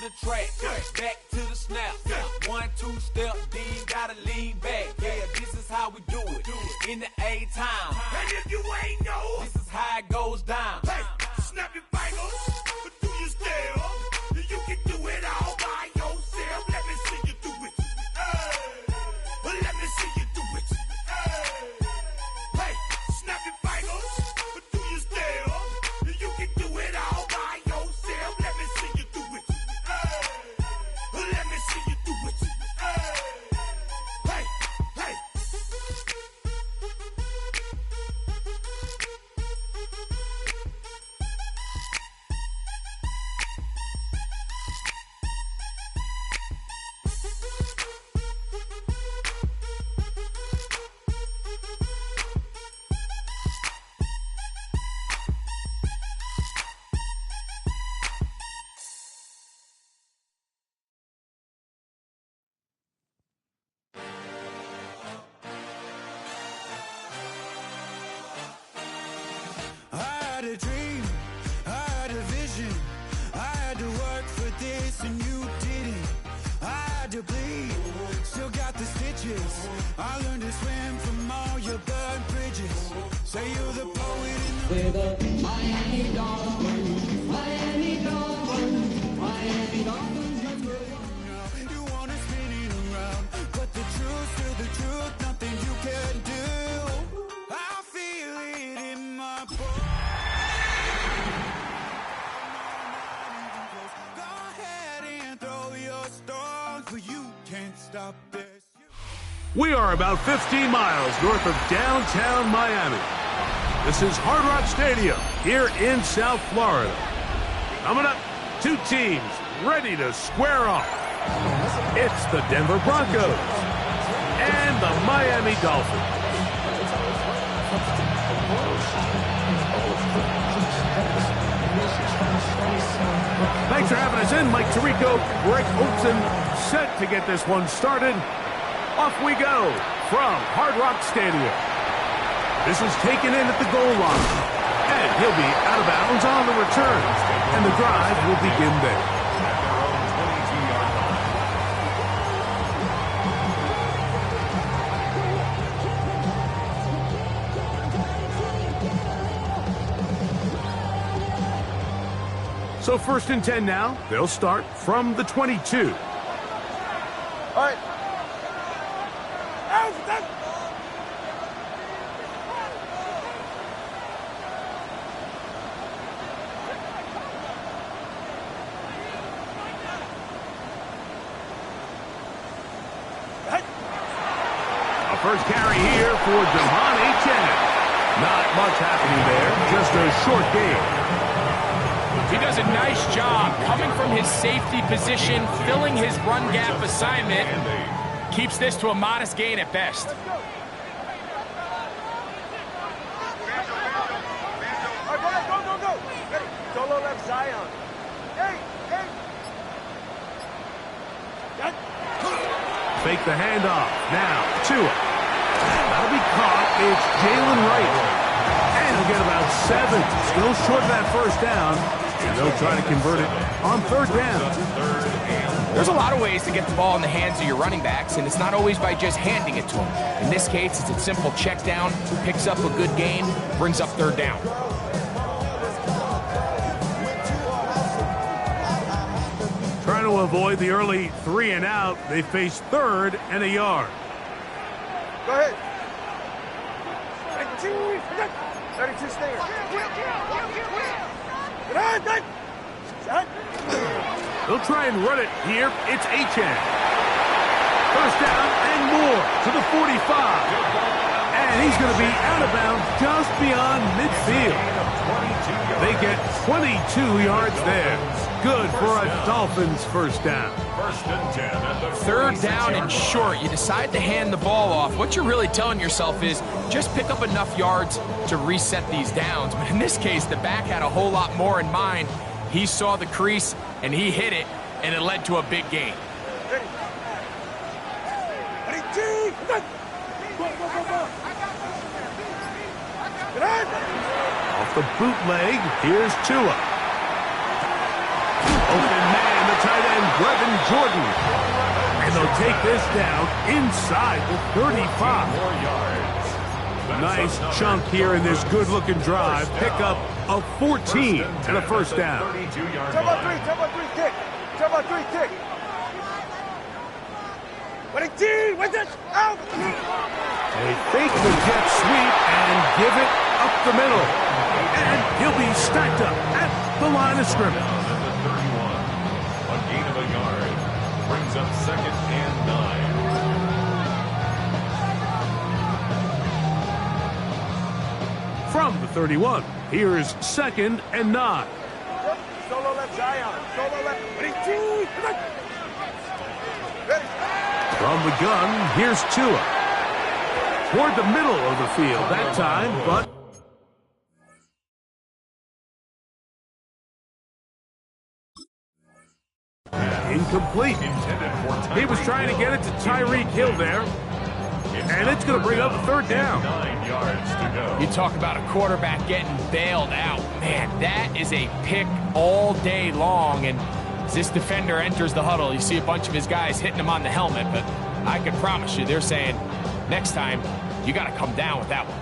the track, back to the snap. 1, 2 step, then gotta lean back. Yeah, this is how we do it in the A-Town. And if you ain't know, this is how it goes down. Hey, snap your fingers, but do your step. You can do it all by yourself. Let me see you do it. Hey, let me see you do it. Hey, snap your fingers, but do your step. You can do it all by yourself. Let me see you do it. Let me see you do it. Hey, hey. I had a dream, I had a vision, I had to work for this and you didn't. I had to bleed, still got the stitches. I learned to swim from all your burnt bridges. Say you're the poet in the With a Miami Dolphins, Miami Dolphins, Miami Dolphins. you wanna spin it around, but the truth's still the truth, nothing you can do. I feel it in my bones. Go ahead and throw your stones, but you can't stop this. We are about 15 miles north of downtown Miami. This is Hard Rock Stadium here in South Florida. Coming up, two teams ready to square off. It's the Denver Broncos and the Miami Dolphins. Thanks for having us in. Mike Tirico, Greg Olson, set to get this one started. Off we go from Hard Rock Stadium. This is taken in at the goal line. And he'll be out of bounds on the return. And the drive will begin there. So 1st and 10 now. They'll start from the 22. All right. A first carry here for Devon Achane. Not much happening there. Just a short game. He does a nice job coming from his safety position, filling his run gap assignment. Keeps this to a modest gain at best. All right, go. Hey, solo left Zion. Hey. Fake the handoff. Now, Tua. That'll be caught. It's Jalen Wright. And he'll get about 7. Still short of that first down. And they'll try to convert it on 3rd down. There's a lot of ways to get the ball in the hands of your running backs, and it's not always by just handing it to them. In this case, it's a simple check down, picks up a good gain, brings up 3rd down. Trying to avoid the early 3 and out. They face 3rd and a yard. Go ahead. 32 stinger. They'll try and run it here. It's Achane. First down and more to the 45. And he's going to be out of bounds just beyond midfield. They get 22 yards there. Good for a Dolphins first down. 3rd down and short. You decide to hand the ball off. What you're really telling yourself is just pick up enough yards to reset these downs. But in this case, the back had a whole lot more in mind. He saw the crease, and he hit it, and it led to a big gain. Off the bootleg, here's Tua. Open man, the tight end Jordan. And they'll take this down inside the 35. Nice chunk here in this good-looking drive. Pick up a 14 and a first down. Turbo three, kick. Turbo three, kick. What a team! What's it? Out! They fake the jet sweep and give it up the middle. And he'll be stacked up at the line of scrimmage. A gain of a yard brings up 2nd and 9. From the 31, here's 2nd and 9. Solo left Zion. Solo left. What a team! Ready? From the gun, here's Tua. Toward the middle of the field that time, but incomplete. He was trying to get it to Tyreek Hill there, and it's going to bring up a 3rd down. 9 yards to go. You talk about a quarterback getting bailed out. Man, that is a pick all day long, and as this defender enters the huddle, you see a bunch of his guys hitting him on the helmet, but I can promise you they're saying, next time, you got to come down with that one.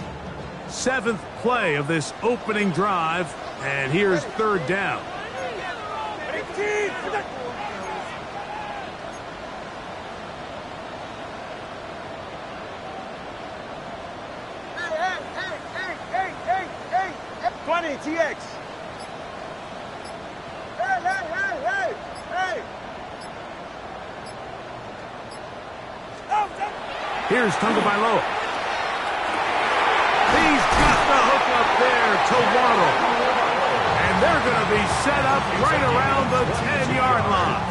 7th play of this opening drive, and here's 3rd down. Hey, 20, TX. Hey. Here's Tagovailoa. He's got the hook up there to Waddle. And they're going to be set up right around the 10-yard line.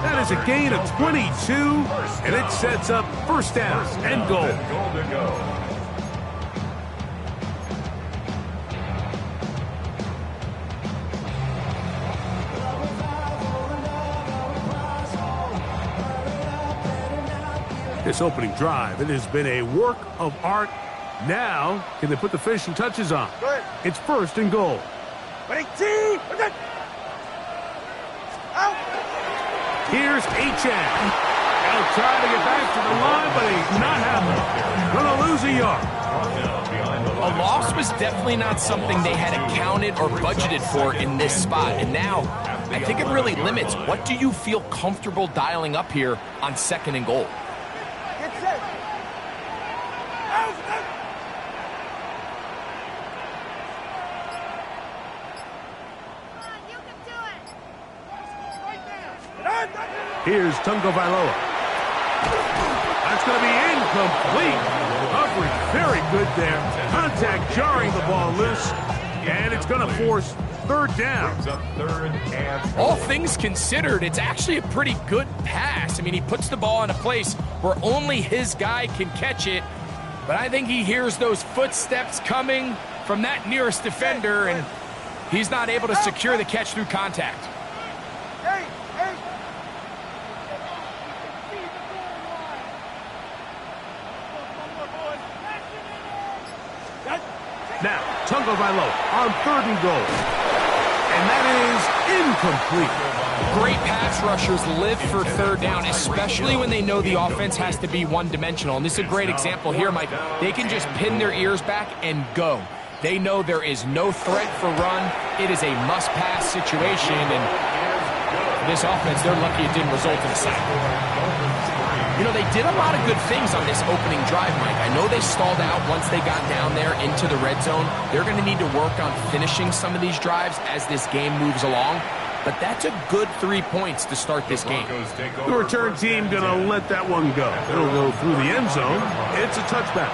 That is a gain of 22, and it sets up 1st down and goal. Goal to go. This opening drive, it has been a work of art. Now, can they put the finishing touches on? It's 1st and goal. Here's Achane. They'll try to get back to the line, but he's not happening. Going to lose a yard. A loss was definitely not something they had accounted or budgeted for in this spot. And now, I think it really limits. What do you feel comfortable dialing up here on 2nd and goal? Get set. Here's Tagovailoa. That's going to be incomplete. Coverage very good there. Contact jarring the ball loose. And it's going to force 3rd down. Brings up 3rd and 4. All things considered, it's actually a pretty good pass. I mean, he puts the ball in a place where only his guy can catch it. But I think he hears those footsteps coming from that nearest defender, and he's not able to secure the catch through contact. Now, Tagovailoa on 3rd and goal. And that is incomplete. Great pass rushers live for 3rd down, especially when they know the offense has to be one-dimensional. And this is a great example here, Mike. They can just pin their ears back and go. They know there is no threat for run. It is a must-pass situation, and for this offense, they're lucky it didn't result in a sack. You know, they did a lot of good things on this opening drive, Mike. I know they stalled out once they got down there into the red zone. They're going to need to work on finishing some of these drives as this game moves along. But that's a good 3 points to start this game. The return team going to let that one go. It'll go through the end zone. It's a touchback.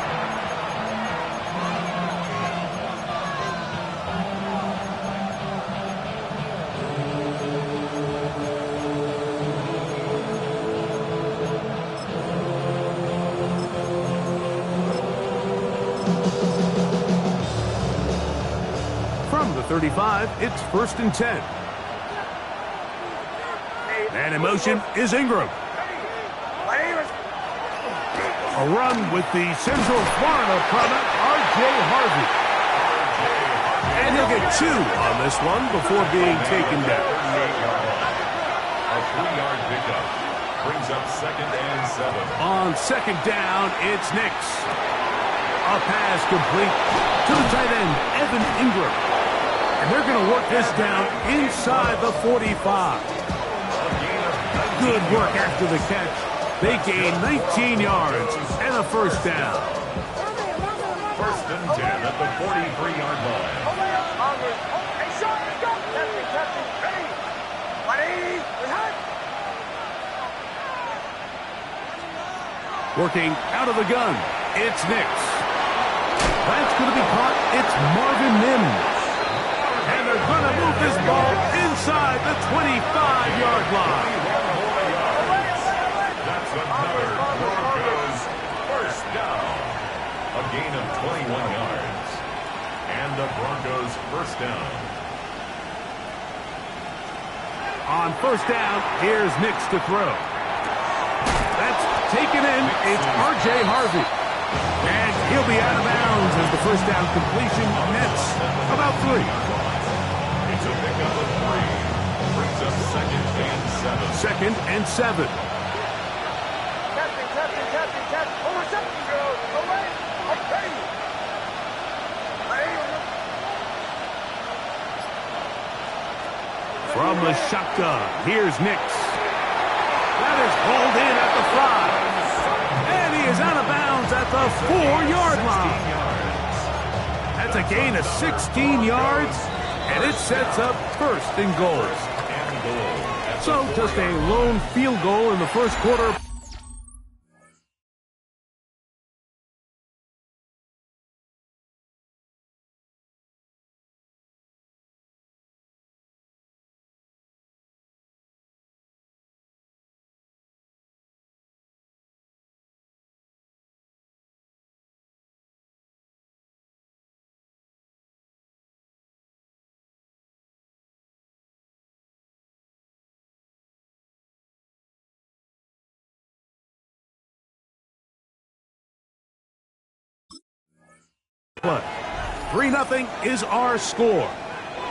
From the 35, it's 1st and 10. And in motion is Ingram. A run with the Central Florida product, R.J. Harvey. And he'll get 2 on this one before being taken down. A 3-yard On second down, it's Nix. A pass complete to the tight end, Evan Ingram. And they're going to work this down inside the 45. Good work after the catch. They gain 19 yards and a first down. First and 10 at the 43-yard line. Working out of the gun, it's Nix. That's going to be caught. It's Marvin Mims. And they're going to move this ball inside the 25-yard line. That's another Broncos first down. A gain of 21 yards. And the Broncos first down. On first down, here's Nix to throw. That's taken in. It's R.J. Harvey. And he'll be out of bounds as the first down completion nets about 3. It's a pickup of 3. Brings up second and 7. Second and 7. From the shotgun, here's Nix. That is hauled in at the 5. And he is out of bounds at the 4-yard line. That's a gain of 16 yards, and it sets up first and goal. So just a lone field goal in the first quarter. Play. 3-0 is our score.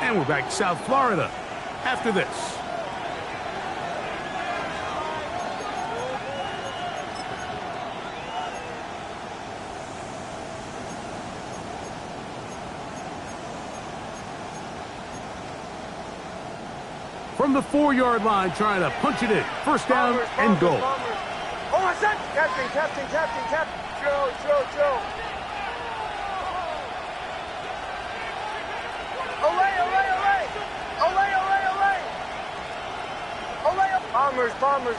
And we're back to South Florida after this. From the 4-yard line, trying to punch it in. First down and goal. Oh, my son! Captain. Joe.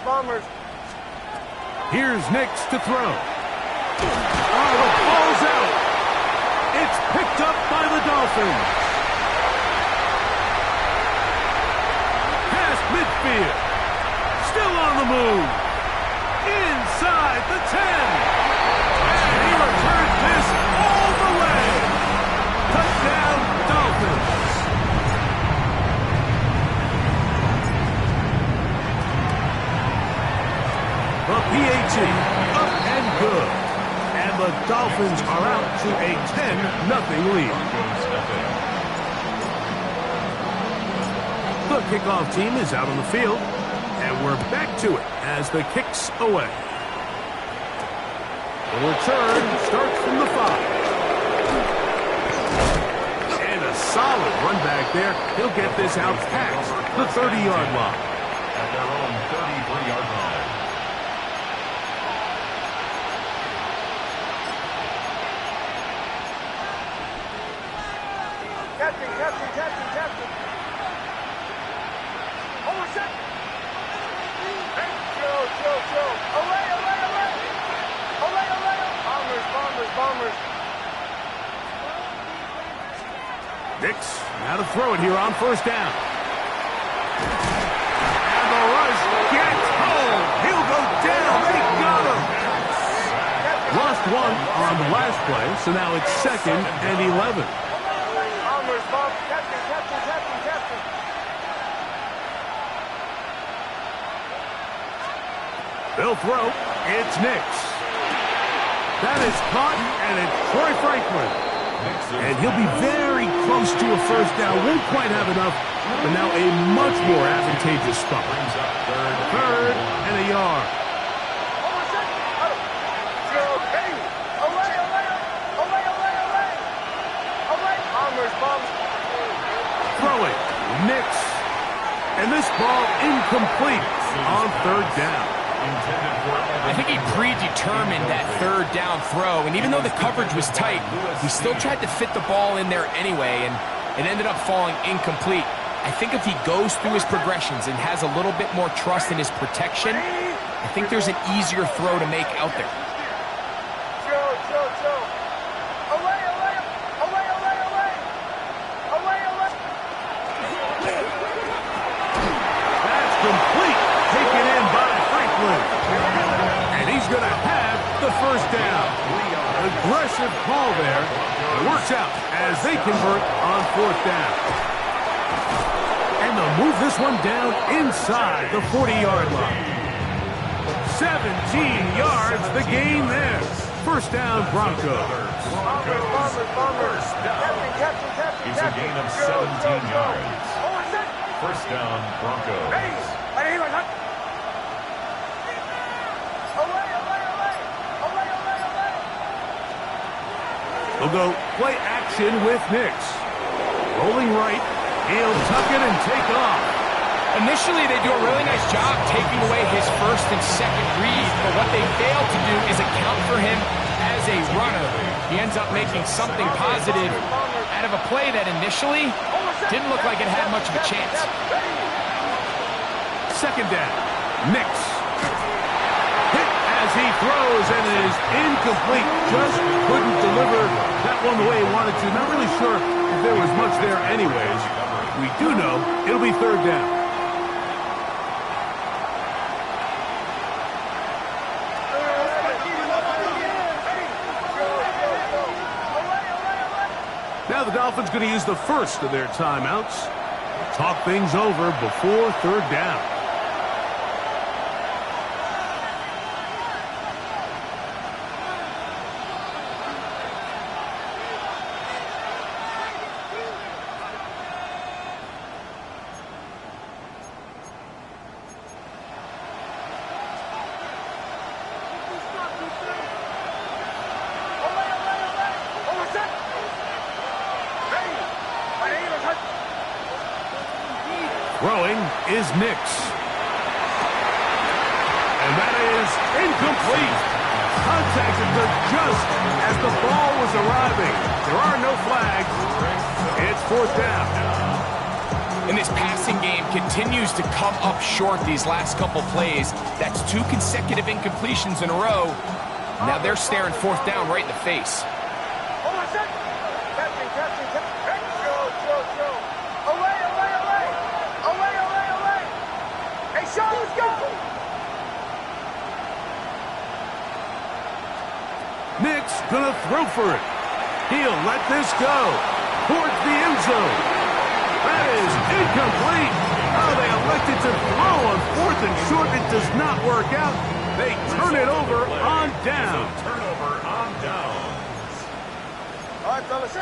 Bombers. Here's Nix to throw. Oh, the ball's out. It's picked up by the Dolphins. Past midfield. Still on the move. Inside the 10. And he returns this all the way. Touchdown, Dolphins. The PAT up and good. And the Dolphins are out to a 10-0 lead. The kickoff team is out on the field. And we're back to it as the kick's away. The return starts from the 5. And a solid run back there. He'll get this out past the 30-yard line. At their own 33-yard line. Captain. Oh, my son! Joe. Away! Bombers. Nix, now to throw it here on first down. And the rush gets home. He'll go down. They got him. Lost one on the last play, so now it's second and 11. Captain. They'll throw. It's Nix. That is caught, and it's Troy Franklin. And he'll be very close to a first down. Won't quite have enough, but now a much more advantageous spot. Third and a yard. Nix. And this ball incomplete on third down. I think he predetermined that third down throw, and even though the coverage was tight, he still tried to fit the ball in there anyway, and it ended up falling incomplete. I think if he goes through his progressions and has a little bit more trust in his protection, I think there's an easier throw to make out there. That's complete. Taken in by Franklin. And he's going to have the first down. Aggressive call there. It works out as they convert on fourth down. And they'll move this one down inside the 40-yard line. 17 yards, the gain there. First down, Broncos. First down. It's a gain of 17 yards. First down, Broncos. We'll go play action with Nix. Rolling right. He'll tuck it and take off. Initially, they do a really nice job taking away his first and second read, but what they fail to do is account for him as a runner. He ends up making something positive out of a play that initially didn't look like it had much of a chance. Second down. Nix. Hit as he throws, and it is incomplete. Just couldn't deliver that one the way he wanted to. Not really sure if there was much there anyways. We do know it'll be third down. Now the Dolphins going to use the first of their timeouts. Talk things over before third down. Throwing is Nix. And that is incomplete. Contact occurred just as the ball was arriving. There are no flags. It's fourth down. And this passing game continues to come up short these last couple plays. That's 2 consecutive incompletions in a row. Now they're staring fourth down right in the face. Nix gonna throw for it. He'll let this go towards the end zone. That is incomplete. Oh, they elected to throw on fourth and short. It does not work out. They turn it over on down. Turnover on downs. All right, fellas.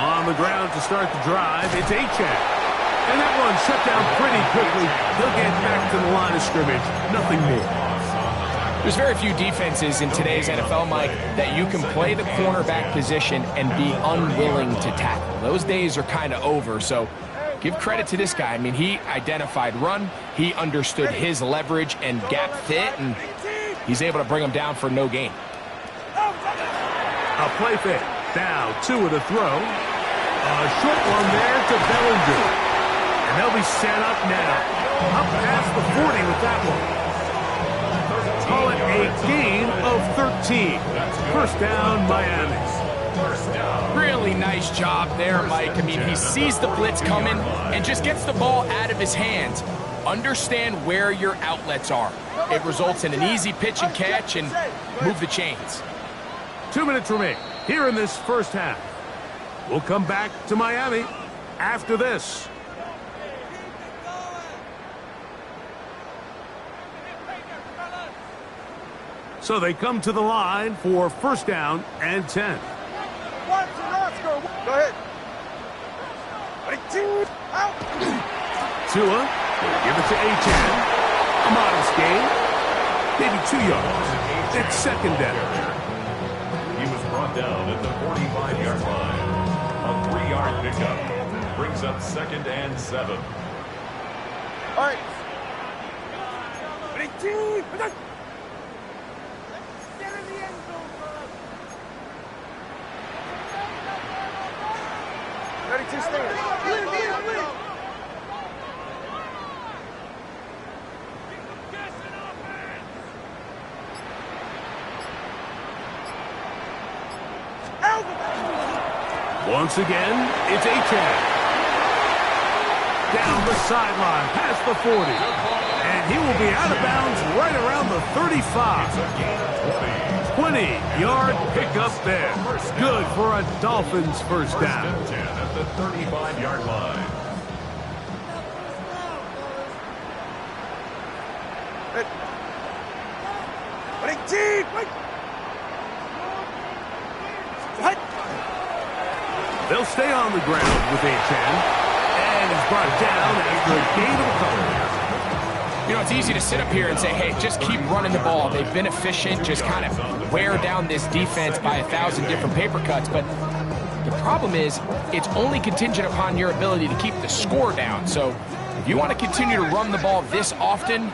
On the ground to start the drive, it's Achak. And that one shut down pretty quickly. He'll get back to the line of scrimmage. Nothing more. There's very few defenses in today's NFL, Mike, that you can play the cornerback position and be unwilling to tackle. Those days are kind of over, so give credit to this guy. I mean, he identified run, he understood his leverage and gap fit, and he's able to bring him down for no gain. A play fake. Now, 2 with a throw. A short one there to Bellinger. And they'll be set up now. Up past the 40 with that one. Call it a gain of 13. First down, Miami. Really nice job there, Mike. I mean, he sees the blitz coming and just gets the ball out of his hands. Understand where your outlets are. It results in an easy pitch and catch and move the chains. 2 minutes remain here in this first half. We'll come back to Miami after this. So they come to the line for first down and 10. Go ahead. Tua Give it to Achan. A modest gain. Maybe 2 yards. It's second down. He was brought down at the 45-yard line. A 3-yard pickup brings up 2nd and 7. All right. Ready to stand. Once again, it's Achan. Down the sideline, past the 40. And he will be out of bounds right around the 35. 20-yard pickup there. Good for a Dolphins first down. At the 35-yard line. They'll stay on the ground with Achan. And he's brought down after a gain of a couple. You know, it's easy to sit up here and say, hey, just keep running the ball. They've been efficient, just kind of wear down this defense by 1,000 different paper cuts. But the problem is, it's only contingent upon your ability to keep the score down. So if you want to continue to run the ball this often,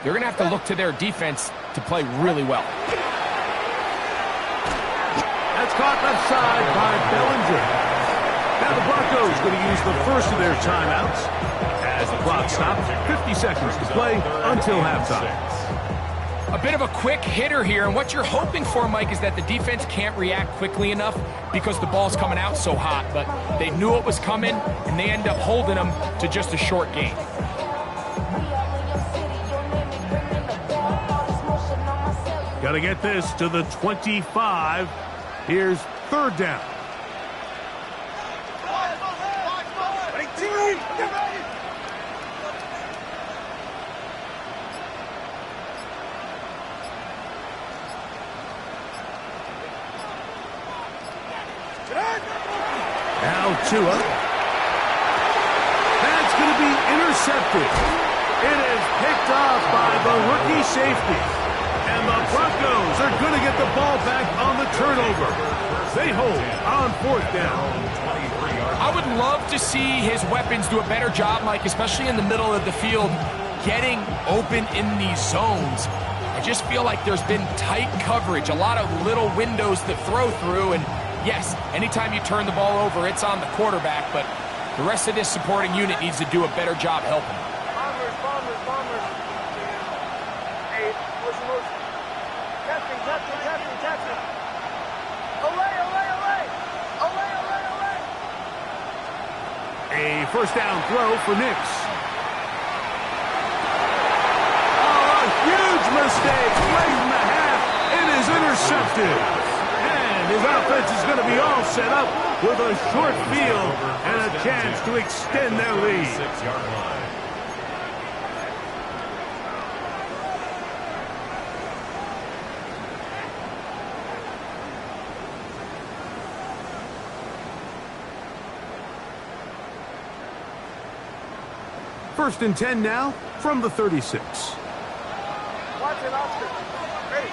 they're going to have to look to their defense to play really well. That's caught left side by Bellinger. Now the Broncos going to use the first of their timeouts. As the clock stops, 50 seconds to play until halftime. A bit of a quick hitter here, and what you're hoping for, Mike, is that the defense can't react quickly enough because the ball's coming out so hot. But they knew it was coming, and they end up holding them to just a short gain. Got to get this to the 25. Here's third down. Now Tua. That's going to be intercepted. It is picked off by the rookie safety. And the Broncos are going to get the ball back on the turnover. They hold on fourth down. I would love to see his weapons do a better job, Mike, especially in the middle of the field, getting open in these zones. I just feel like there's been tight coverage, a lot of little windows to throw through, and yes, anytime you turn the ball over, it's on the quarterback, but the rest of this supporting unit needs to do a better job helping. Bombers. Hey, listen. Captain. Olay. A first down throw for Nix. Oh, a huge mistake late in the half. It is intercepted. And his offense is going to be all set up with a short field and a chance to extend their lead. 6-yard line. First and 10 now from the 36. Watch it, Oscar. Ready,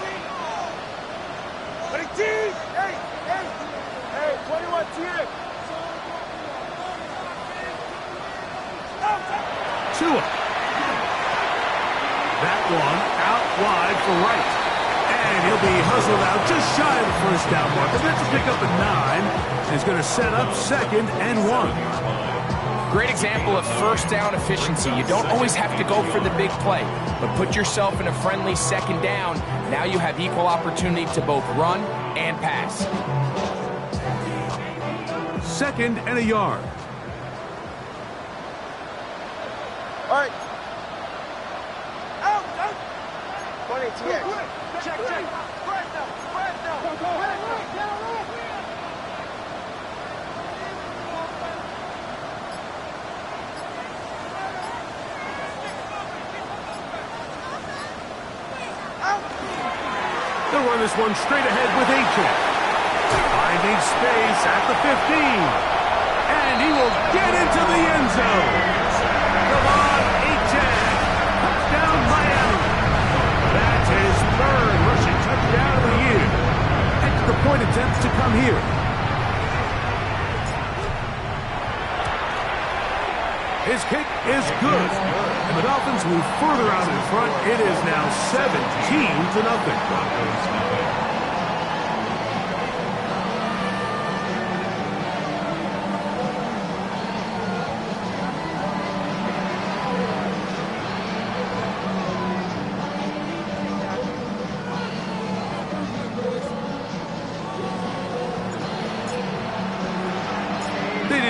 team! Hey, 21, team! Tua. That one out wide for Wright. And he'll be hustled out just shy of the first down marker. That's a pickup at 9. And he's going to set up second and 1. Great example of first down efficiency. You don't always have to go for the big play, but put yourself in a friendly second down. Now you have equal opportunity to both run and pass. Second and a yard. All right. Out. 20 TX. Check. Right now. They'll run this one straight ahead with Achan. Finding space at the 15. And he will get into the end zone. Come on, to come here. His kick is good. And the Dolphins move further out in front. It is now 17-0.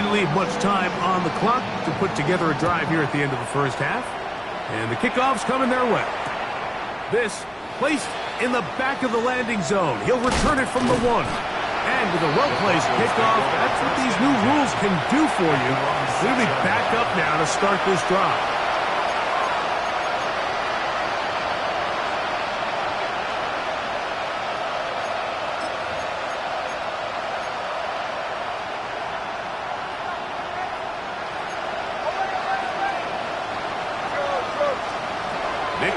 Leave much time on the clock to put together a drive here at the end of the first half. And the kickoff's coming their way. This placed in the back of the landing zone. He'll return it from the 1. And with a well-placed kickoff, that's what these new rules can do for you. They'll be back up now to start this drive.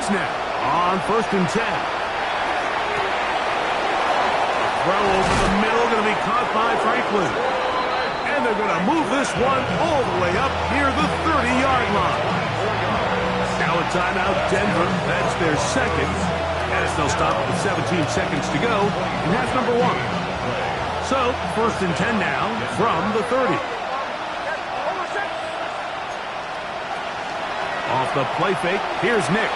Snap on 1st and 10. Throw over the middle, going to be caught by Franklin. And they're going to move this one all the way up near the 30-yard line. Now a timeout, Denver. That's their second. As they'll stop it with 17 seconds to go in half number 1. So, 1st and 10 now from the 30. Off the play fake, here's Nix.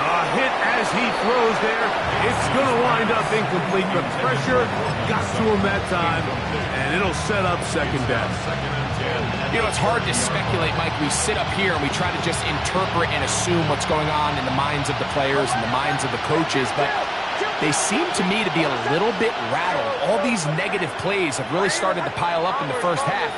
A hit as he throws there. It's going to wind up incomplete. The pressure got to him that time, and it'll set up second down. You know, it's hard to speculate, Mike. We sit up here and we try to just interpret and assume what's going on in the minds of the players and the minds of the coaches, but they seem to me to be a little bit rattled. All these negative plays have really started to pile up in the first half.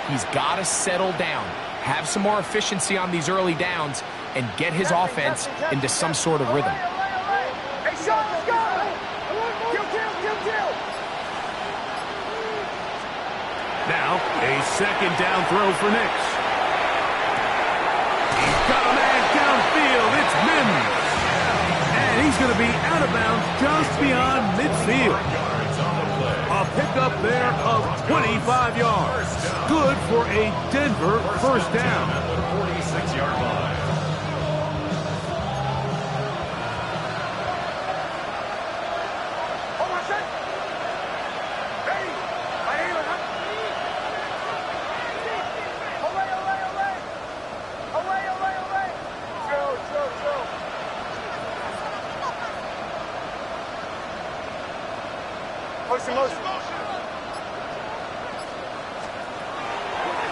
He's got to settle down, have some more efficiency on these early downs, and get his offense into some sort of rhythm. Hey, Sean, let's go! Kill! Now, a second down throw for Nix. He's got a man downfield. It's Mims. And he's going to be out of bounds just beyond midfield. A pickup there of 25 yards. Good for a Denver first down. 46-yard line.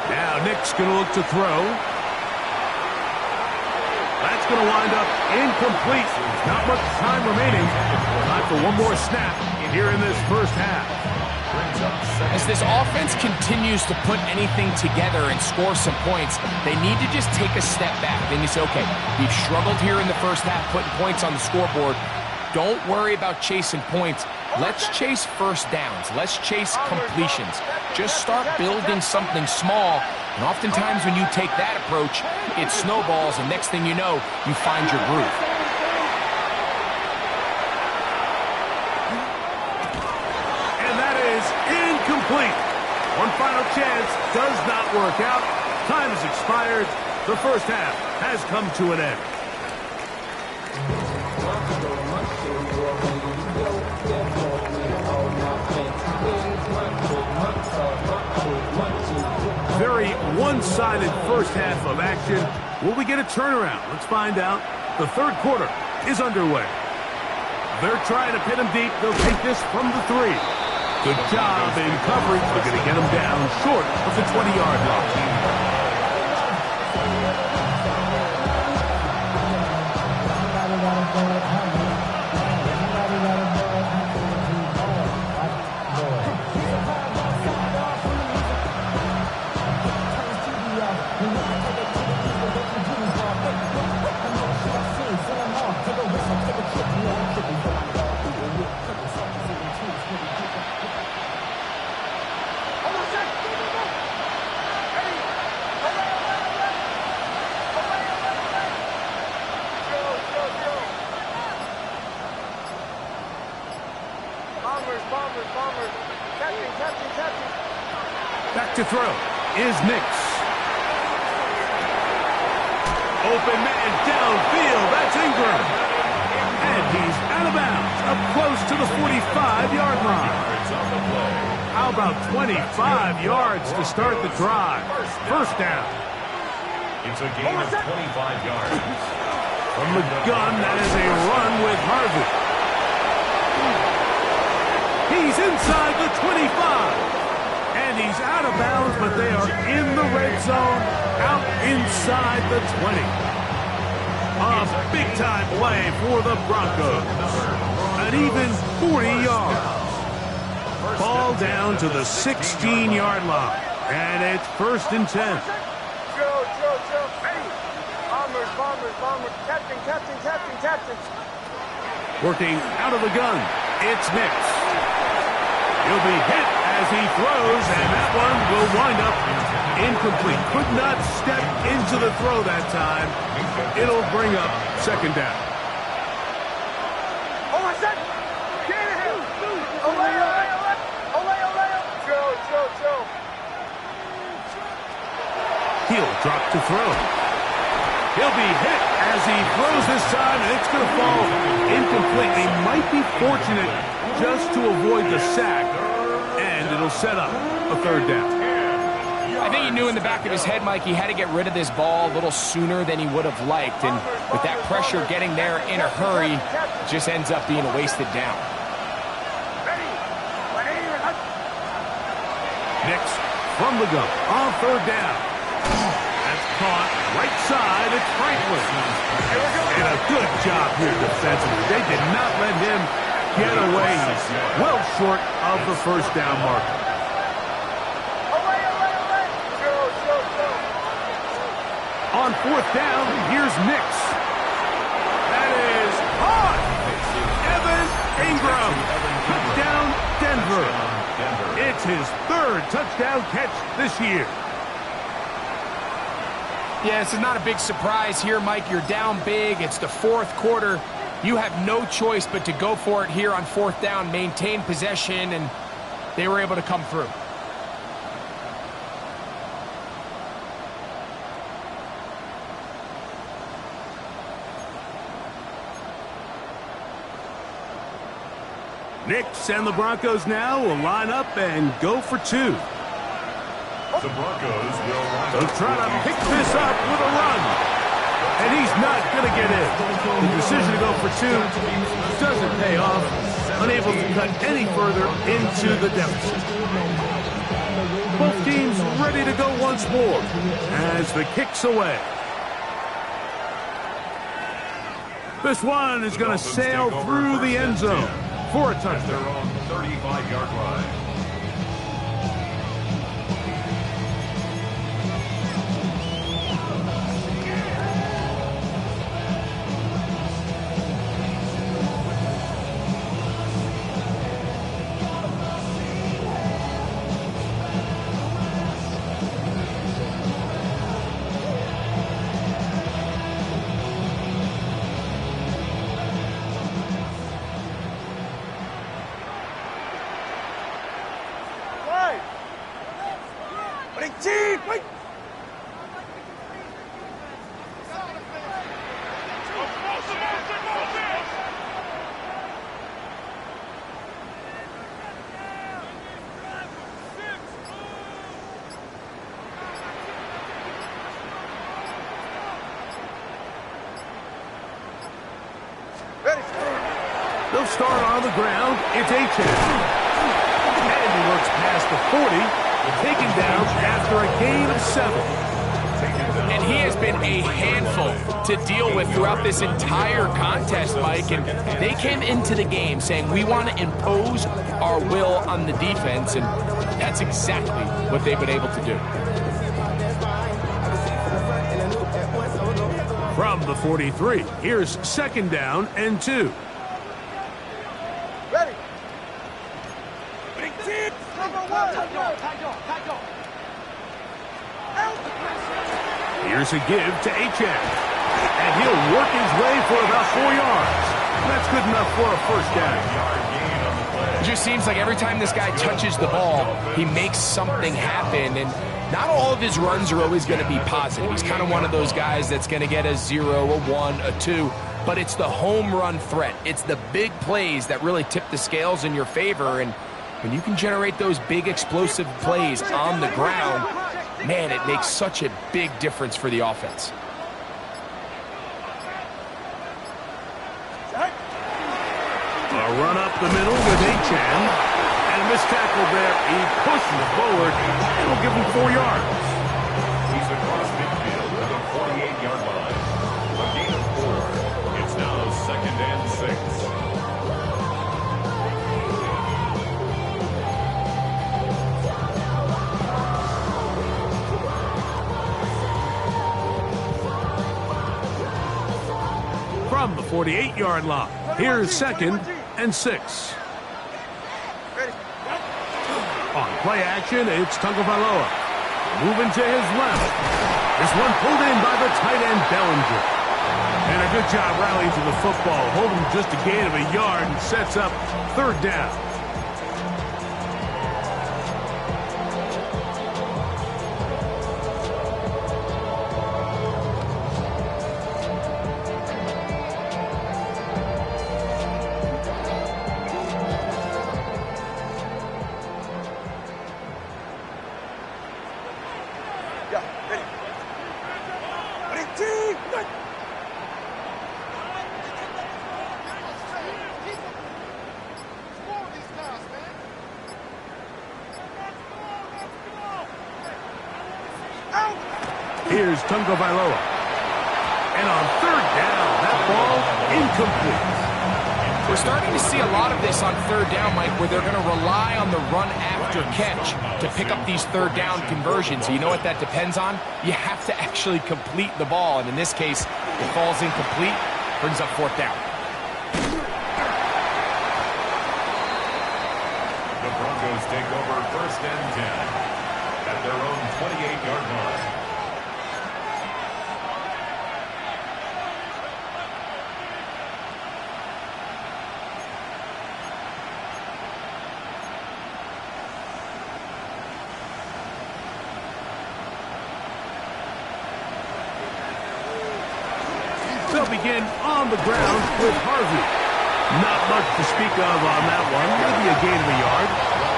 Now Nick's going to look to throw. That's going to wind up incomplete. Not much time remaining. Time for one more snap here in this first half. As this offense continues to put anything together and score some points, they need to just take a step back. Then you say, okay, we've struggled here in the first half putting points on the scoreboard. Don't worry about chasing points. Let's chase first downs. Let's chase completions. Just start building something small. And oftentimes when you take that approach, it snowballs, and next thing you know, you find your groove. And that is incomplete. One final chance does not work out. Time has expired. The first half has come to an end. Very one-sided first half of action. Will we get a turnaround? Let's find out. The third quarter is underway. They're trying to pin him deep. They'll take this from the 3. Good job in coverage. They're going to get him down short of the 20-yard line. Back to throw is Nix. Open man downfield. That's Ingram. And he's out of bounds, up close to the 45-yard line. How about 25 yards to start the drive? First down. It's a gain of 25 yards. From the gun, that is a run with Harvey. He's inside the 25. And he's out of bounds, but they are in the red zone, out inside the 20. A big-time play for the Broncos. An even 40 yards. Ball down to the 16-yard line. And it's 1st and 10. Bombers. Captain. Working out of the gun. It's Nix. He'll be hit as he throws, and that one will wind up incomplete. Could not step into the throw that time. It'll bring up 2nd down. He'll drop to throw. He'll be hit as he throws this time, and it's going to fall incomplete. They might be fortunate just to avoid the sack, and it'll set up a 3rd down. I think he knew in the back of his head, Mike, he had to get rid of this ball a little sooner than he would have liked, and with that pressure getting there in a hurry, it just ends up being a wasted down. Nix from the gun on 3rd down. That's caught right side. It's Franklin. And a good job here defensively. They did not let him get away. He's well short of the 1st down marker. On 4th down, here's Nix. That is caught. Evan Ingram. Touchdown, Denver. It's his 3rd touchdown catch this year. Yeah, this is not a big surprise here, Mike. You're down big. It's the 4th quarter. You have no choice but to go for it here on 4th down, maintain possession, and they were able to come through. Nix and the Broncos now will line up and go for 2. The Broncos will They'll try to pick this up with a run. And he's not going to get in. The decision to go for 2 doesn't pay off. Unable to cut any further into the deficit. Both teams ready to go once more as the kick's away. This one is going to sail through the end zone for a touchdown. their own 35-yard line. They'll start on the ground. It's H.N. And he works past the 40, taken down after a gain of 7. And he has been a handful to deal with throughout this entire contest, Mike. And they came into the game saying, we want to impose our will on the defense. And that's exactly what they've been able to do. From the 43, here's 2nd down and 2. Ready. Big tip. Number 1. Here's a give to H.N. And he'll work his way for about 4 yards. That's good enough for a first down. It just seems like every time this guy touches the ball, he makes something happen, and not all of his runs are always going to be positive. He's kind of one of those guys that's going to get a 0, a 1, a 2, but it's the home run threat. It's the big plays that really tip the scales in your favor, and when you can generate those big explosive plays on the ground, man, it makes such a big difference for the offense. A run up the middle with Achan. And a missed tackle there. He pushes forward. It'll give him 4 yards. He's across midfield to the 48-yard line. A gain of 4. It's now 2nd and 6. From the 48-yard line, here's 2nd and 6. On play action, it's Tagovailoa. Moving to his left. This one pulled in by the tight end, Bellinger. And a good job rallying to the football. Holding just a gain of a yard and sets up 3rd down. Here's Tagovailoa. And on 3rd down, that ball incomplete. We're starting to see a lot of this on 3rd down, Mike, where they're going to rely on the run after catch to pick up these 3rd down conversions. You know what that depends on? You have to actually complete the ball, and in this case, it falls incomplete, brings up 4th down. The Broncos take over 1st and 10 at their own 28-yard line. They'll begin on the ground with Harvey. Not much to speak of on that one. Maybe a gain of a yard.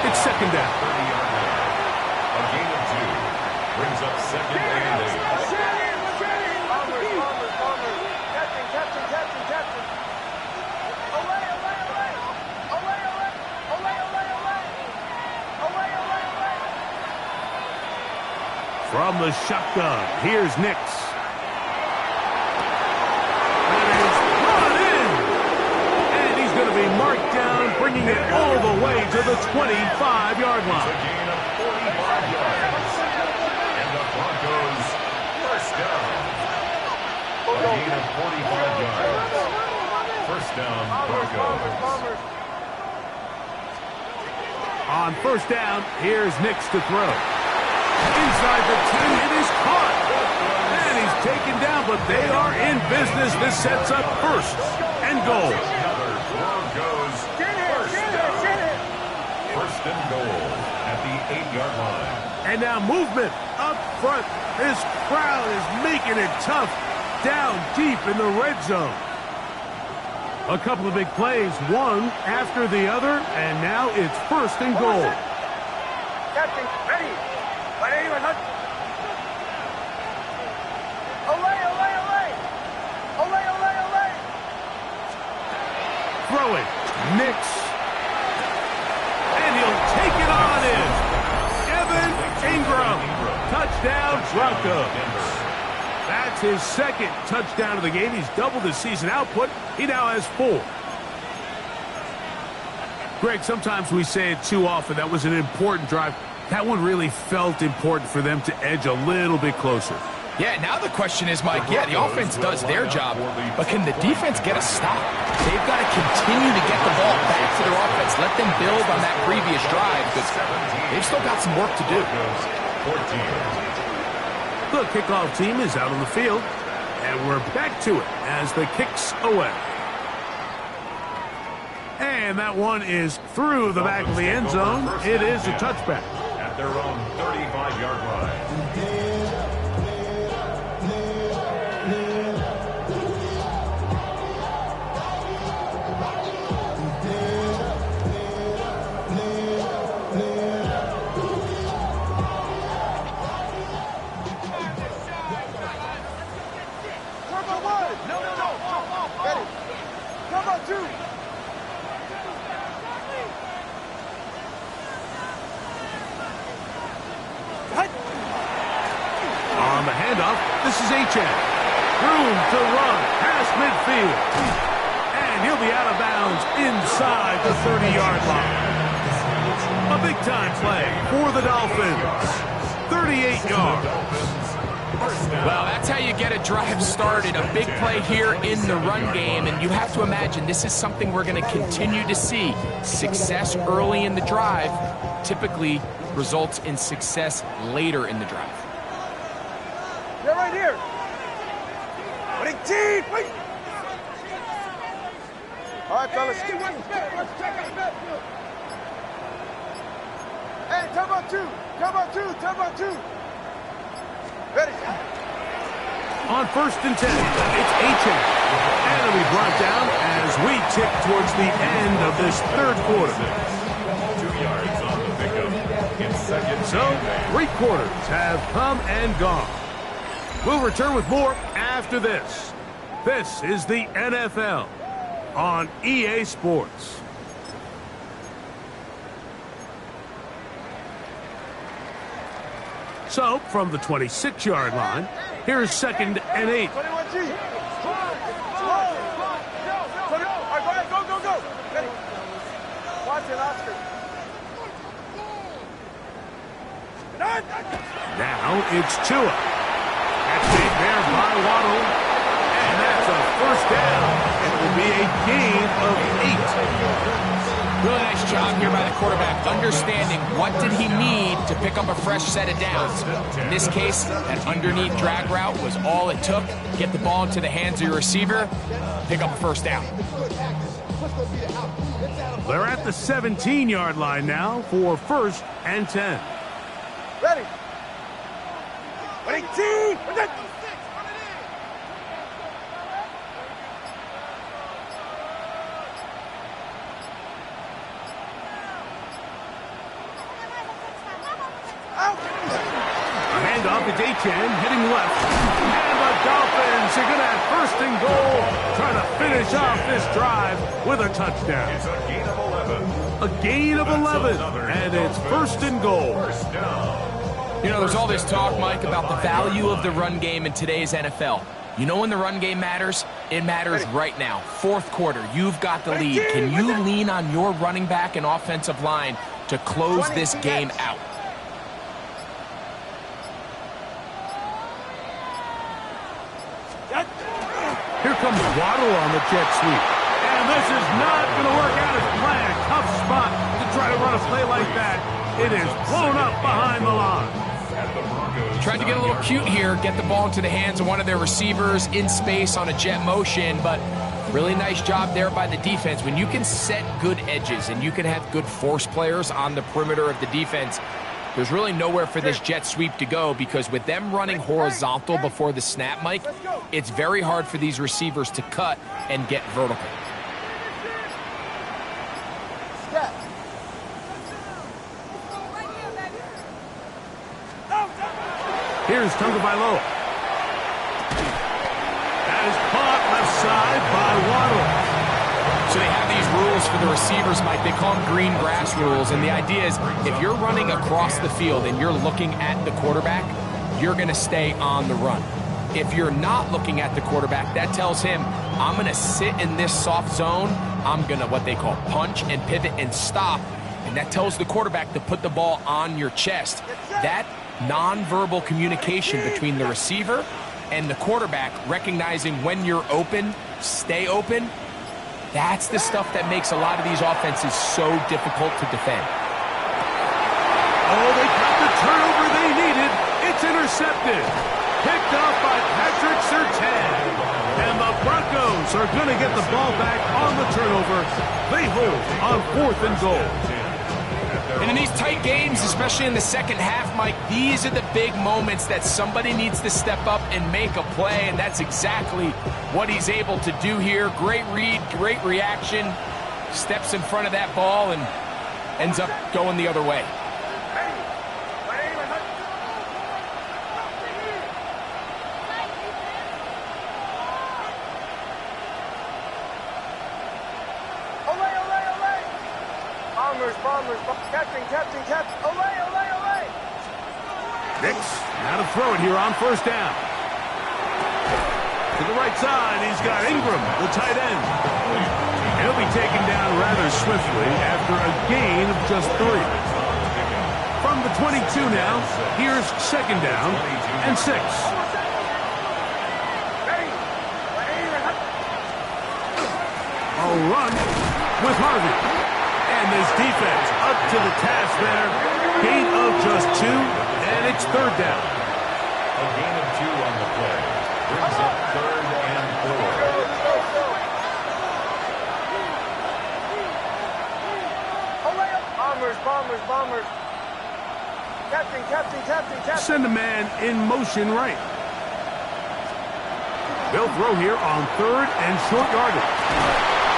It's 2nd down. 30-yard line. A gain of 2 brings up 2nd and 8. From the shotgun, here's Nix. Going to be marked down, bringing it all the way to the 25-yard line. It's a gain of 45 yards. And the Broncos 1st down. A gain of 45 yards. 1st down, Broncos. On 1st down, here's Nix to throw. Inside the 10, it is caught. And he's taken down, but they are in business. This sets up 1st and goal. Broncos 1st and goal at the 8-yard line. And now movement up front. This crowd is making it tough down deep in the red zone. A couple of big plays, one after the other, and now it's 1st and goal. Captain, ready. Ready, ready. Away, away, away. Away, away, away. Throwing, Nix. And he'll take it on in. Evan Ingram. Touchdown, Broncos. That's his 2nd touchdown of the game. He's doubled his season output. He now has 4. Greg, sometimes we say it too often. That was an important drive. That one really felt important for them to edge a little bit closer. Yeah, now the question is, Mike, yeah, the offense does their job, but can the defense get a stop? They've got to continue to get the ball back to their offense. Let them build on that previous drive, because they've still got some work to do. 14. The kickoff team is out on the field, and we're back to it as the kick's away. And that one is through the back of the end zone. It is a touchback. At their own 35-yard line. On the handoff, this is H.N. Room to run past midfield. And he'll be out of bounds inside the 30-yard line. A big-time play for the Dolphins. 38 yards. Well, that's how you get a drive started. A big play here in the run game, and you have to imagine this is something we're going to continue to see. Success early in the drive typically results in success later in the drive. They're right here. Winning team. Wait. All right, fellas. Let's check out backfield. Hey, time out two. Time out two. Time out two. Ready. On 1st and 10, it's H.N. And it'll be brought down as we tick towards the end of this third quarter. 2 yards on the pickup in second. So, 3 quarters have come and gone. We'll return with more after this. This is the NFL on EA Sports. So, from the 26-yard line, here's 2nd and 8. 21G. All right, go. Ready. Watch it, Oscar. Now it's Tua. That's it there by Waddle. And that's a first down. It will be a gain of 8. Really nice job here by the quarterback, understanding what did he need to pick up a fresh set of downs. In this case, that underneath drag route was all it took. Get the ball into the hands of your receiver, pick up a first down. They're at the 17-yard line now for 1st and 10. Ready. Winning team. Handoff, it's H.N. heading left. And the Dolphins are going to have 1st and goal, trying to finish off this drive with a touchdown. It's a gain of 11. A gain of 11, and it's 1st and goal. First down. You know, there's all this talk, Mike, about the value of the run game in today's NFL. You know when the run game matters? It matters right now. 4th quarter, you've got the lead. Can you lean on your running back and offensive line to close this game out? Here comes Waddle on the jet sweep. And this is not going to work out as planned. Tough spot to try to run a play like that. It is blown up behind the line. Tried to get a little cute here, get the ball into the hands of one of their receivers in space on a jet motion, but really nice job there by the defense. When you can set good edges and you can have good force players on the perimeter of the defense, there's really nowhere for this jet sweep to go, because with them running horizontal before the snap, Mike, it's very hard for these receivers to cut and get vertical. Here's Tagovailoa. That is caught left side by Waddle. So they have these rules for the receivers, Mike. They call them green grass rules. And the idea is if you're running across the field and you're looking at the quarterback, you're going to stay on the run. If you're not looking at the quarterback, that tells him, I'm going to sit in this soft zone. I'm going to what they call punch and pivot and stop. And that tells the quarterback to put the ball on your chest. That nonverbal communication between the receiver and the quarterback, recognizing when you're open, stay open, that's the stuff that makes a lot of these offenses so difficult to defend. Oh, they got the turnover they needed. It's intercepted. Picked up by Patrick Surtain. And the Broncos are going to get the ball back on the turnover. They hold on 4th and goal. And in these tight games, especially in the second half, Mike, these are the big moments that somebody needs to step up and make a play, and that's exactly what he's able to do here. Great read, great reaction, steps in front of that ball and ends up going the other way. Bombers, catching, Olay. Nix, now to throw it here on 1st down. To the right side, he's got Ingram, the tight end. He'll be taken down rather swiftly after a gain of just 3. From the 22 now, here's 2nd down and 6. A run with Harvey. And this defense up to the task there. Gain of just 2, and it's 3rd down. A gain of 2 on the play. Brings up 3rd and 4. Bombers. Captain. Send a man in motion right. They'll throw here on 3rd and short yardage.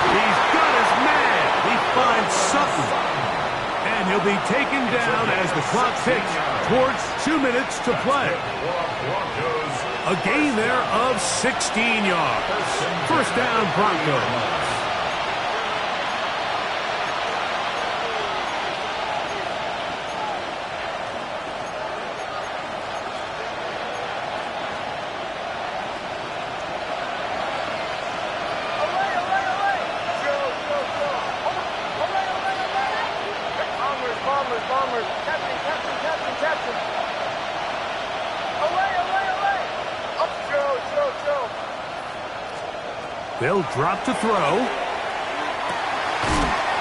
He's got his man. He finds Sutton. And he'll be taken down as the clock ticks towards 2 minutes to play. A gain there of 16 yards. 1st down, Broncos. Bombers, captain. Olay. Up, Joe. They'll drop to throw.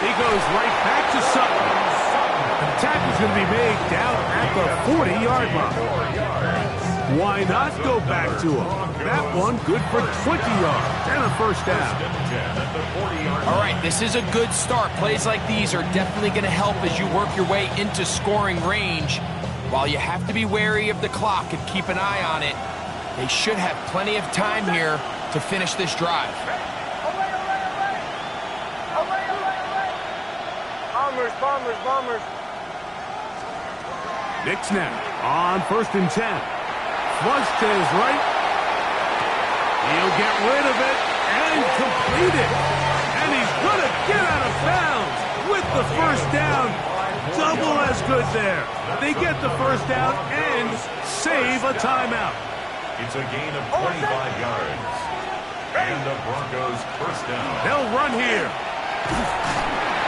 He goes right back to Sutton. The tackle's going to be made down at the 40-yard line. Why not go back to him? That one good for 20 yards and a 1st down. All right, this is a good start. Plays like these are definitely going to help as you work your way into scoring range. While you have to be wary of the clock and keep an eye on it, they should have plenty of time here to finish this drive. Bombers. Nix now on 1st and 10. Flush to his right. He'll get rid of it and complete it. And he's going to get out of bounds with the 1st down. Double as good there. They get the 1st down and save a timeout. It's a gain of 25 yards. And the Broncos 1st down. They'll run here.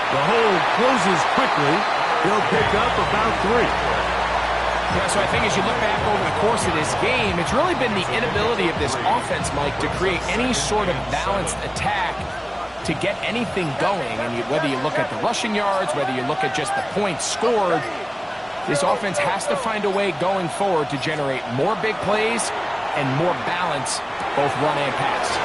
The hole closes quickly. They'll pick up about 3. Yeah, so I think as you look back over the course of this game, it's really been the inability of this offense, Mike, to create any sort of balanced attack to get anything going. And whether you look at the rushing yards, whether you look at just the points scored, this offense has to find a way going forward to generate more big plays and more balance, both run and pass.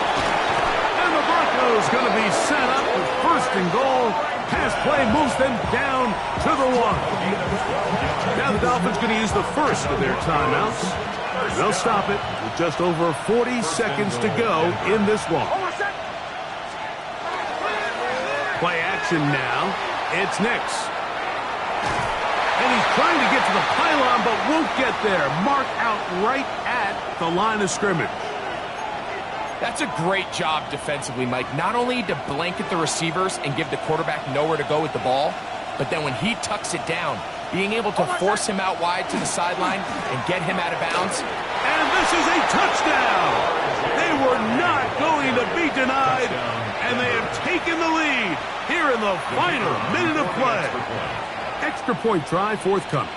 And the Broncos going to be set up with 1st and goal. Pass play moves them down to the 1. Now the Dolphins going to use the 1st of their timeouts. They'll stop it with just over 40 seconds to go in this one. Play action now. It's Nix. And he's trying to get to the pylon but won't get there. Marked out right at the line of scrimmage. That's a great job defensively, Mike. Not only to blanket the receivers and give the quarterback nowhere to go with the ball, but then when he tucks it down, being able to force him out wide to the sideline and get him out of bounds. And this is a touchdown! They were not going to be denied, and they have taken the lead here in the final minute of play. Extra point try forthcoming.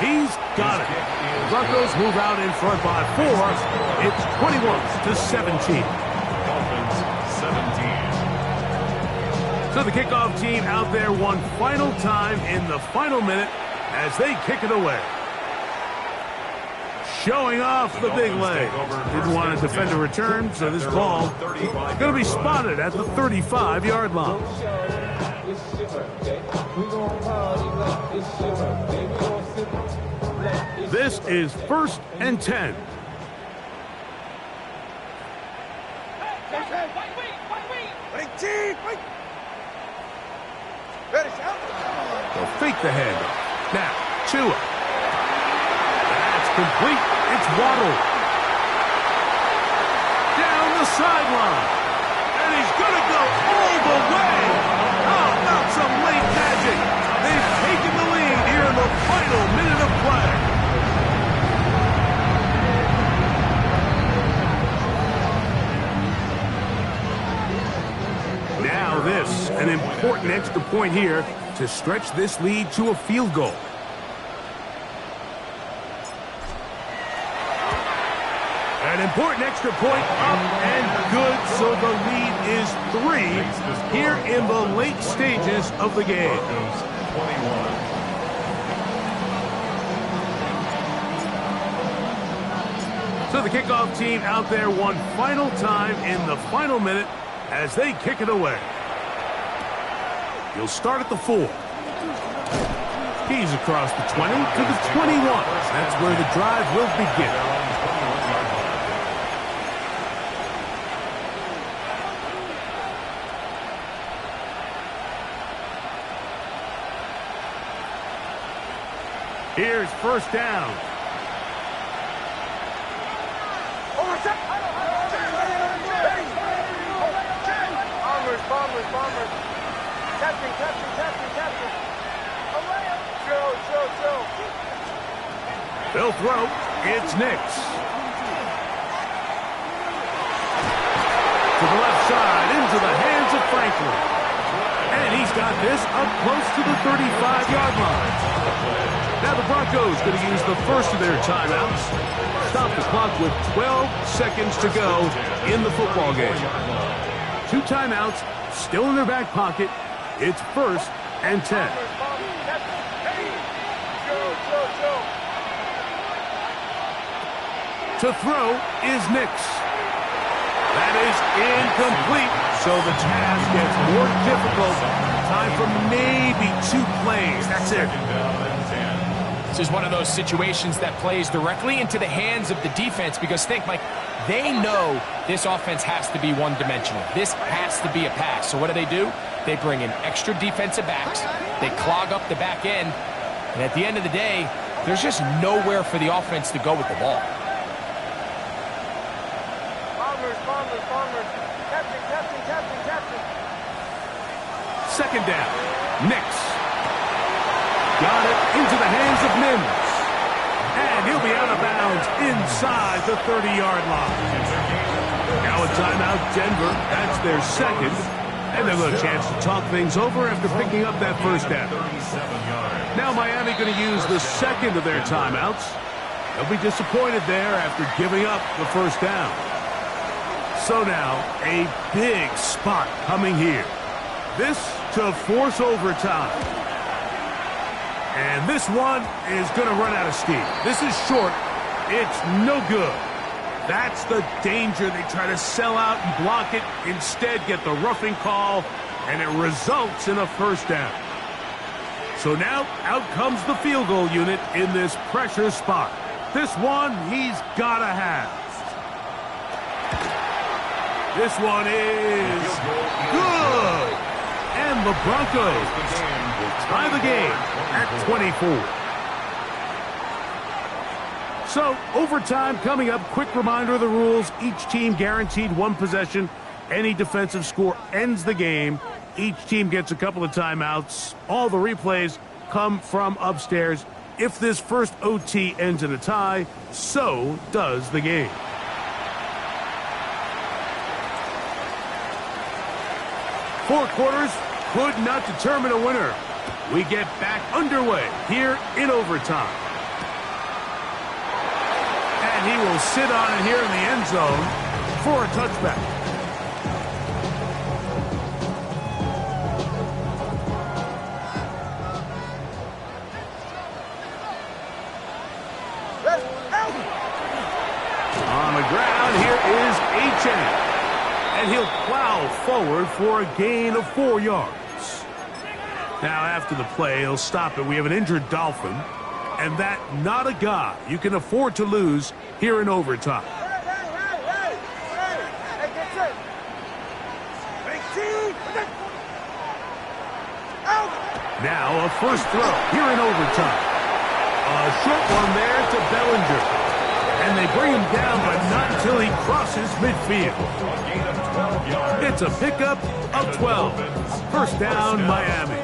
He's got it. The Broncos move out in front by 4. It's 21-17. Dolphins 17. So the kickoff team out there one final time in the final minute as they kick it away. showing off the big leg. Didn't want to defend a return, so this ball is going to be spotted at the 35-yard line. This is 1st and 10. They'll fake the handoff. Now, Tua. That's complete. It's Waddle. Down the sideline. And he's going to go all the way. How about some late magic? They've taken the lead here in the final minute of play. Now this, an important extra point here to stretch this lead to a field goal. An important extra point up and good, so the lead is 3 here in the late stages of the game. So the kickoff team out there one final time in the final minute as they kick it away. He'll start at the 4. He's across the 20 to the 21. That's where the drive will begin. Here's 1st down. Bombers. Captain. Chill. They'll throw. It's Nix. To the left side, into the hands of Franklin. And he's got this up close to the 35-yard line. Now the Broncos going to use the first of their timeouts. Stop the clock with 12 seconds to go in the football game. 2 timeouts still in their back pocket. It's 1st and 10. To throw is Nix. That is incomplete, so the task gets more difficult. Time for maybe 2 plays. That's it. This is one of those situations that plays directly into the hands of the defense because think, Mike, they know this offense has to be one-dimensional. This has to be a pass. So what do? They bring in extra defensive backs. They clog up the back end. And at the end of the day, there's just nowhere for the offense to go with the ball. Bombers. Captain. 2nd down. Nix. Got it into the hands of Mims. And he'll be out of bounds inside the 30-yard line. Now a timeout, Denver. That's their 2nd. And they'll have a chance to talk things over after picking up that 1st down. Now Miami going to use the 2nd of their timeouts. They'll be disappointed there after giving up the 1st down. So now a big spot coming here. This to force overtime. And this one is going to run out of steam. This is short. It's no good. That's the danger. They try to sell out and block it. Instead, get the roughing call, and it results in a 1st down. So now, out comes the field goal unit in this pressure spot. This one, he's got to have. This one is good. And the Broncos will tie the game at 24. So, overtime coming up. Quick reminder of the rules. Each team guaranteed 1 possession. Any defensive score ends the game. Each team gets a couple of timeouts. All the replays come from upstairs. If this first OT ends in a tie, so does the game. Four quarters could not determine a winner. We get back underway here in overtime. And he will sit on it here in the end zone for a touchback. and he'll plow forward for a gain of 4 yards. Now, after the play, he'll stop it. We have an injured Dolphin, and that not a guy you can afford to lose here in overtime. Now, a first throw here in overtime. A short one there to Bellinger. And they bring him down, but not until he crosses midfield. It's a pickup of 12. First down, Miami.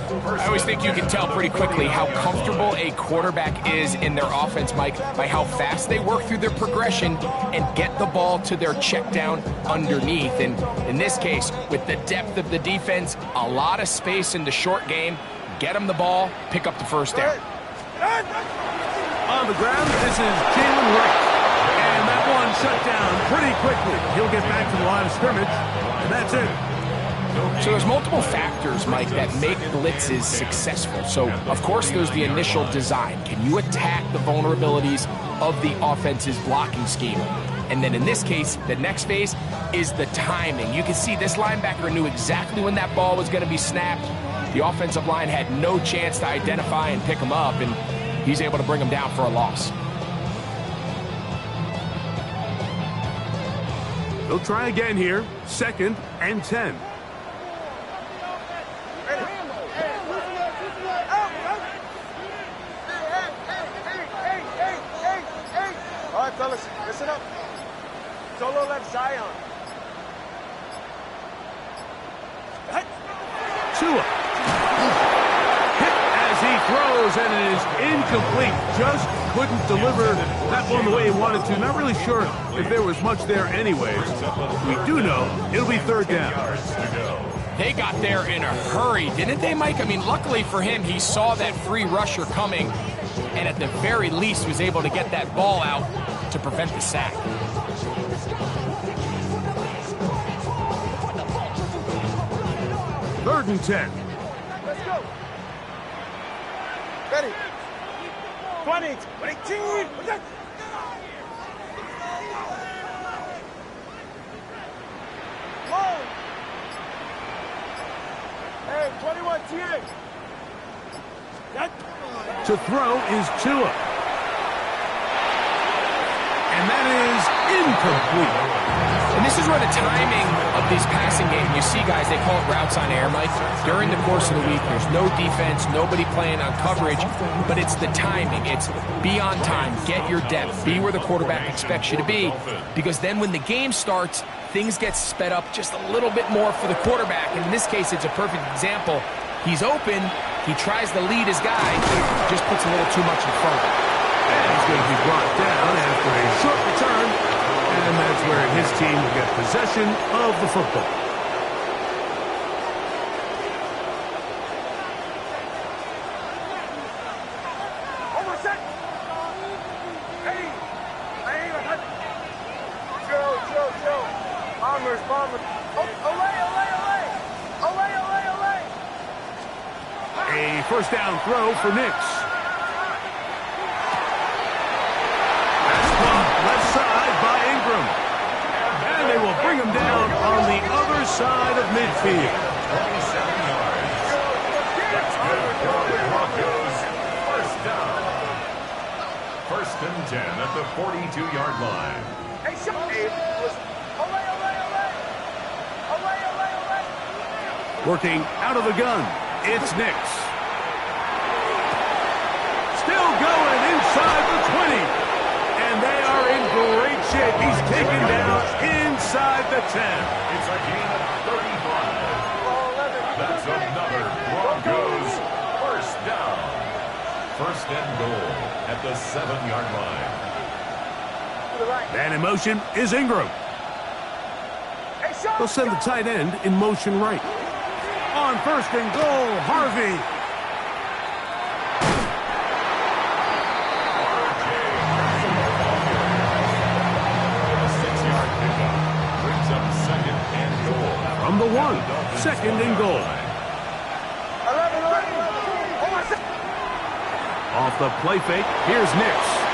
I always think you can tell pretty quickly how comfortable a quarterback is in their offense, Mike, by how fast they work through their progression and get the ball to their check down underneath. And in this case, with the depth of the defense, a lot of space in the short game, get them the ball, pick up the first down. On the ground, this is Jalen Wright. And that one shut down pretty quickly. He'll get back to the line of scrimmage, and that's it. So there's multiple factors, Mike, that make blitzes successful. So, of course, there's the initial design. Can you attack the vulnerabilities of the offense's blocking scheme? And then in this case, the next phase is the timing. You can see this linebacker knew exactly when that ball was going to be snapped. The offensive line had no chance to identify and pick him up, and he's able to bring him down for a loss. They'll try again here. 2nd and 10. All right, fellas, listen up. Solo left Zion. Tua. Hit as he throws, and it is incomplete. Just couldn't deliver that one the way he wanted to. Not really sure if there was much there anyways. We do know it'll be 3rd down. They got there in a hurry, didn't they, Mike? I mean, luckily for him, he saw that free rusher coming, and at the very least was able to get that ball out to prevent the sack. Third and 10. Let's go. Ready. 20, 18. Long. Hey, 21, TA. To throw is Tua. And that is incomplete. And this is where the timing of these passing games, you see guys, they call it routes on air, Mike. During the course of the week, there's no defense, nobody playing on coverage, but it's the timing. It's be on time, get your depth, be where the quarterback expects you to be, because then when the game starts, things get sped up just a little bit more for the quarterback. And in this case, it's a perfect example. He's open, he tries to lead his guy, just puts a little too much in front of him. And he's going to be brought down after a short return. And that's where his team will get possession of the football. Almost set. Hey. Chill. Bombers. Olay. A first down throw for Nix. That's blocked left side by Ingram. And they will bring him down on the other side of midfield. 27 yards. That's good for the Broncos. First down. 1st and 10 at the 42-yard line. Hey, Olay. Working out of the gun, it's Nix. Still going inside the 20. And they are in great shape. He's taken down inside the 10. It's a gain of 35. That's another Broncos first down. 1st and goal at the 7-yard line. And in motion is Ingram. They'll send the tight end in motion right. On 1st and goal, Harvey. From the 1, 2nd and goal. Off the play fake, here's Nix.